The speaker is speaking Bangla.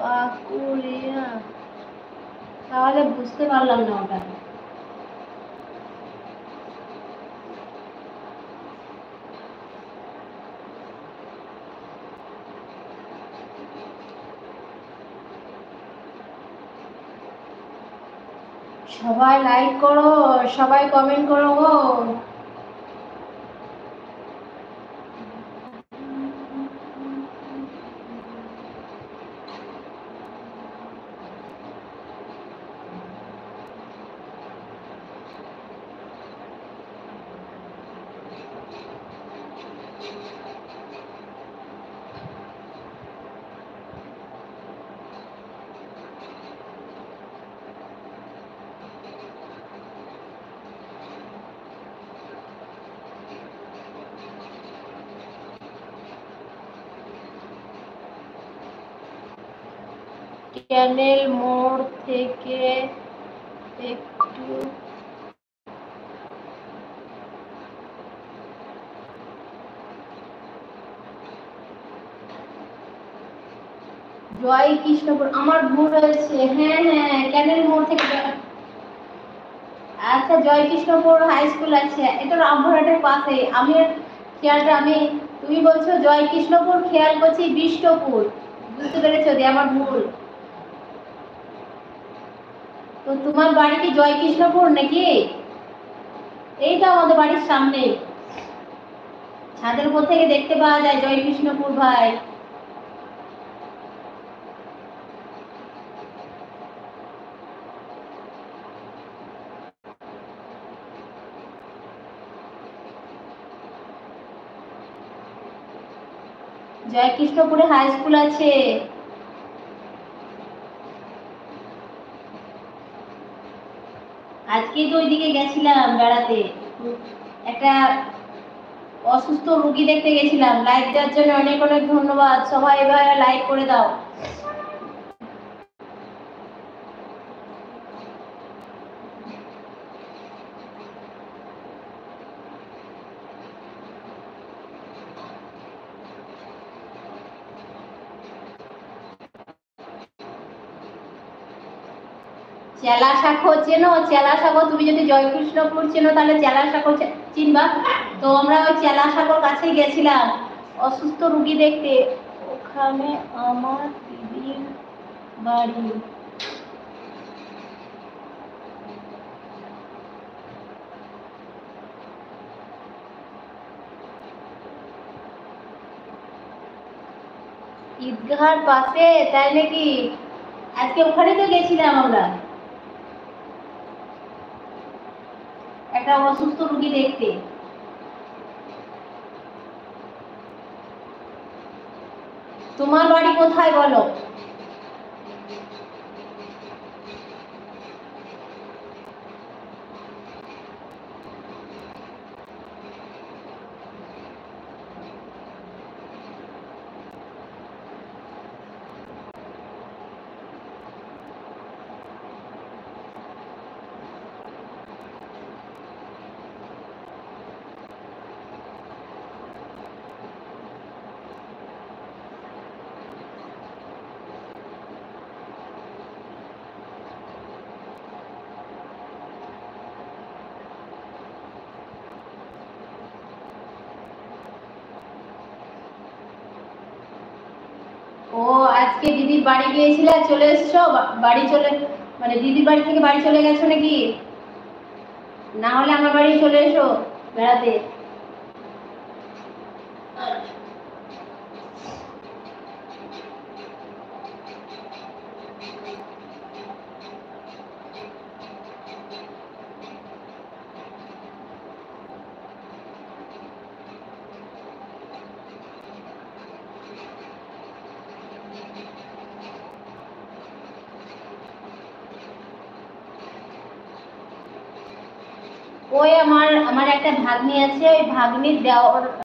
পাকুলিয়া, তাহলে বুঝতে পারলাম না ওটা। সবাই লাইক করো, সবাই কমেন্ট করো গো। ক্যানেল মোড় থেকে একটু জয় কৃষ্ণপুর, আমার ভুল হয়েছে। হ্যাঁ হ্যাঁ, ক্যানেল মোড় থেকে। আচ্ছা, জয় কৃষ্ণপুর হাই স্কুল আছে, এটা রামপুরহাটের পাশে। আমি খেয়ালটা আমি, তুমি বলছো জয় কৃষ্ণপুর, খেয়াল করছি বিষ্টপুর। বুঝতে পেরেছো? যে আমার ভুল। তো তোমার বাড়ি কি জয় কৃষ্ণপুর নাকি? এই তো আমাদের বাড়ির সামনে, ছাদের উপর থেকে দেখতে পাওয়া যায় জয় কৃষ্ণপুর ভাই। জয় কৃষ্ণপুরে হাই স্কুল আছে। আজকেই তো ওইদিকে গেছিলাম বেড়াতে, একটা অসুস্থ রুগী দেখতে গেছিলাম। লাইক দেওয়ার জন্য অনেক অনেক ধন্যবাদ। সবাই এবার লাইক করে দাও। চেলা শাখো চেনো? চেলা শাখো, তুমি যদি জয়কৃষ্ণপুর চেনো তাহলে চেলা শাখো চিনবা। তো আমরা ওই চেলা শাখোর কাছে গেছিলাম অসুস্থ রুগী দেখতে। ওখানে আমার দিদির বাড়ি। ঈদগাহার পাশে, তাই নাকি? আজকে ওখানে তো গেছিলাম আমরা একটা অসুস্থ রুগী দেখতে। তোমার বাড়ি কোথায় বলো? ও, আজকে দিদির বাড়ি গিয়েছিলে, চলে এসছো বাড়ি চলে, মানে দিদির বাড়ি থেকে বাড়ি চলে গেছো নাকি? না হলে আমার বাড়ি চলে এসো বেড়াতে। ওই আমার আমার একটা ভাগ্নি আছে, ওই ভাগ্নির দেওর